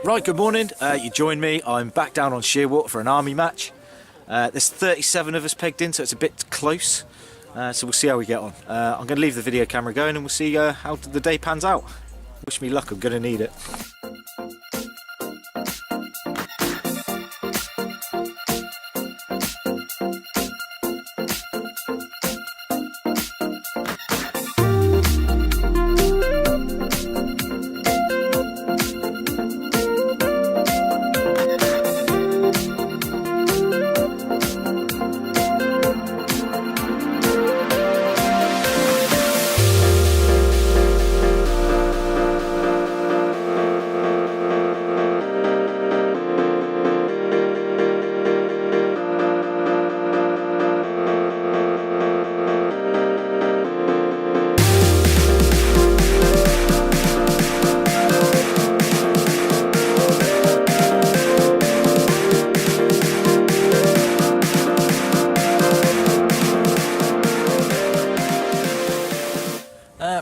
Right, good morning. You join me. I'm back down on Shearwater for an army match. There's 37 of us pegged in, so it's a bit close. So we'll see how we get on. I'm going to leave the video camera going and we'll see how the day pans out. Wish me luck, I'm going to need it.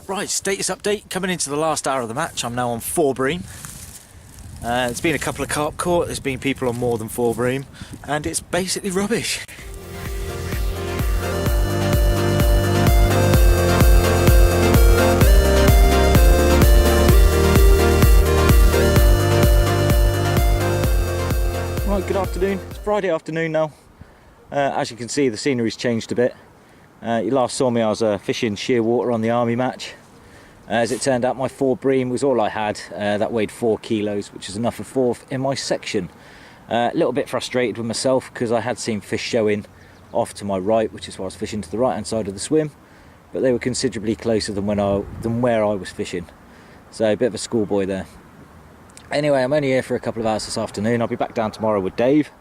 Right, status update, coming into the last hour of the match. I'm now on 4 bream. There's been a couple of carp caught, there's been people on more than 4 bream, and it's basically rubbish. Right, good afternoon. It's Friday afternoon now. As you can see, the scenery's changed a bit. You last saw me, I was fishing Shearwater on the army match. As it turned out, my 4 bream was all I had. That weighed 4 kilos, which is enough for 4 in my section. A little bit frustrated with myself because I had seen fish showing off to my right, which is why I was fishing to the right hand side of the swim, but they were considerably closer than where I was fishing. So a bit of a schoolboy there. Anyway, I'm only here for a couple of hours this afternoon. I'll be back down tomorrow with Dave.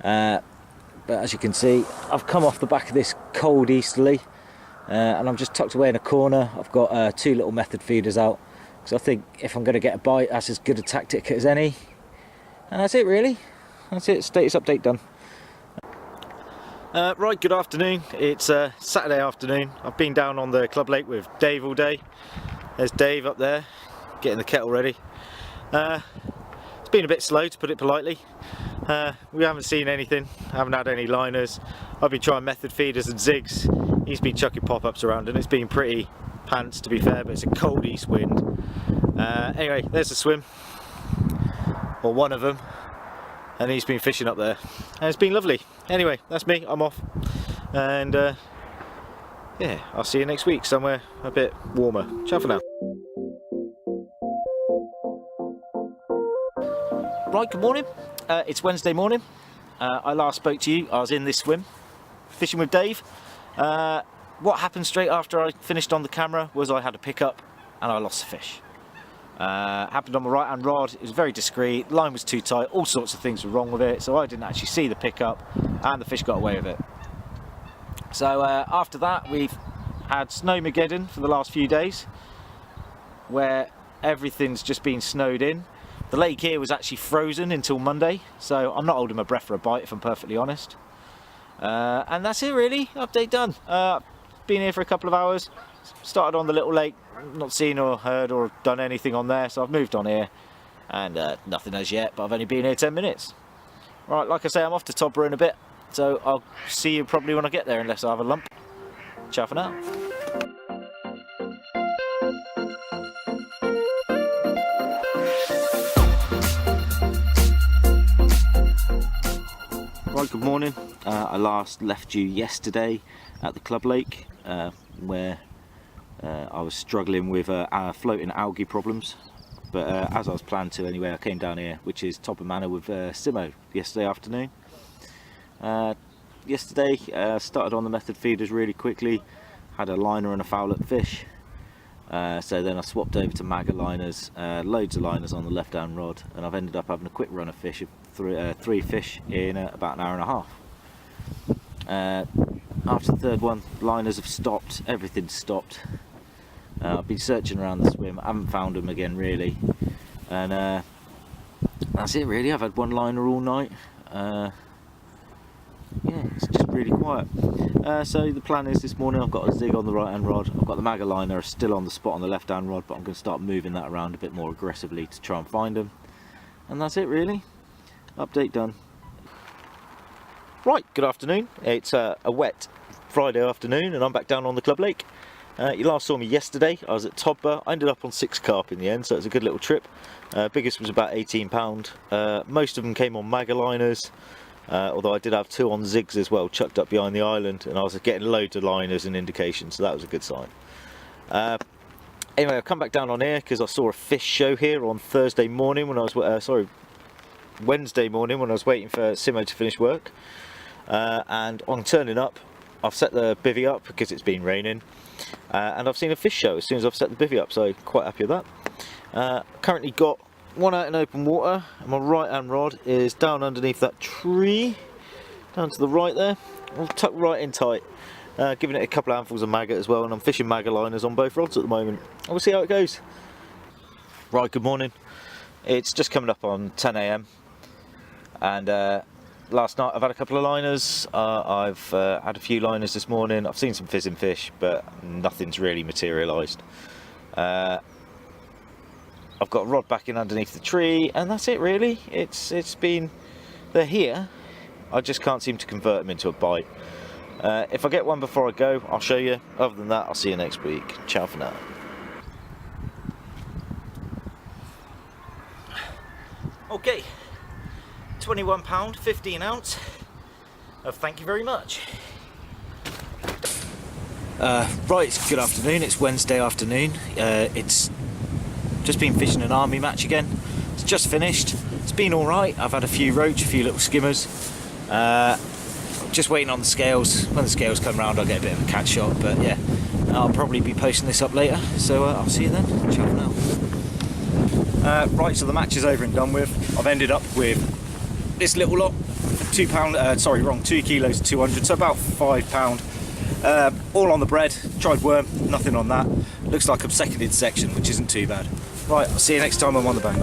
But as you can see, I've come off the back of this cold easterly, and I'm just tucked away in a corner. I've got 2 little method feeders out, because I think if I'm going to get a bite, that's as good a tactic as any. And that's it really. That's it, status update done. Right, good afternoon. It's Saturday afternoon. I've been down on the club lake with Dave all day. There's Dave up there, getting the kettle ready. It's been a bit slow, to put it politely. We haven't seen anything, haven't had any liners. I've been trying method feeders and zigs. He's been chucking pop-ups around and it's been pretty pants, to be fair, but it's a cold east wind. Anyway, there's the swim, or one of them, and he's been fishing up there and it's been lovely. Anyway, that's me, I'm off, and yeah, I'll see you next week somewhere a bit warmer. Ciao for now. Right, good morning. It's Wednesday morning. I last spoke to you, I was in this swim, fishing with Dave. What happened straight after I finished on the camera was I had a pickup and I lost the fish. Happened on my right hand rod, it was very discreet, the line was too tight, all sorts of things were wrong with it, so I didn't actually see the pickup and the fish got away with it. So after that we've had Snowmageddon for the last few days, where everything's just been snowed in. The lake here was actually frozen until Monday, so I'm not holding my breath for a bite if I'm perfectly honest. And that's it really, update done. Been here for a couple of hours, started on the little lake, not seen or heard or done anything on there, so I've moved on here, and nothing as yet, but I've only been here 10 minutes. Right, like I say, I'm off to Todborough in a bit, so I'll see you probably when I get there, unless I have a lump. Ciao for now. Right, good morning. I last left you yesterday at the club lake, where I was struggling with floating algae problems, but as I was planned to anyway, I came down here, which is Todborough Manor, with Simo yesterday afternoon. Yesterday started on the method feeders really quickly, had a liner and a fowlet fish, so then I swapped over to Magga liners, loads of liners on the left hand rod, and I've ended up having a quick run of fish, 3 fish in about an hour and a half. After the third one, liners have stopped, everything's stopped. I've been searching around the swim, I haven't found them again really, and that's it really. I've had 1 liner all night. Yeah, it's just really quiet. So the plan is this morning I've got a zig on the right hand rod, I've got the Magga liner still on the spot on the left hand rod, but I'm going to start moving that around a bit more aggressively to try and find them. and that's it really. Update done. Right, good afternoon. It's a wet Friday afternoon and I'm back down on the Club Lake. You last saw me yesterday. I was at Todber. I ended up on 6 carp in the end, so it was a good little trip. Biggest was about 18 pound. Most of them came on Magaliners, although I did have 2 on zigs as well, chucked up behind the island, and I was getting loads of liners and indications, so that was a good sign. Anyway, I've come back down on here because I saw a fish show here on Thursday morning when I was Wednesday morning when I was waiting for Simo to finish work. And on turning up, I've set the bivvy up because it's been raining, and I've seen a fish show as soon as I've set the bivvy up, so quite happy with that. Currently got one out in open water, and my right hand rod is down underneath that tree, down to the right there. I'll tuck right in tight, giving it a couple of handfuls of maggot as well, and I'm fishing Magaliners on both rods at the moment. We'll see how it goes. Right, good morning. It's just coming up on 10 AM, and last night I've had a couple of liners. I've had a few liners this morning. I've seen some fizzing fish, but nothing's really materialised. I've got a rod back in underneath the tree, and that's it really. They're here. I just can't seem to convert them into a bite. If I get one before I go, I'll show you. Other than that, I'll see you next week. Ciao for now. Okay. £21, 15 ounce. Thank you very much. Right, good afternoon. It's Wednesday afternoon. It's just been fishing an army match again. It's just finished. It's been alright. I've had a few roach, a few little skimmers. Just waiting on the scales. When the scales come round, I'll get a bit of a catch shot. But yeah, I'll probably be posting this up later. So I'll see you then. Ciao for now. Right, so the match is over and done with. I've ended up with this little lot, 2 kilos 200, so about £5. All on the bread, tried worm, nothing on that. Looks like I'm second in section, which isn't too bad. Right, I'll see you next time I'm on the bank.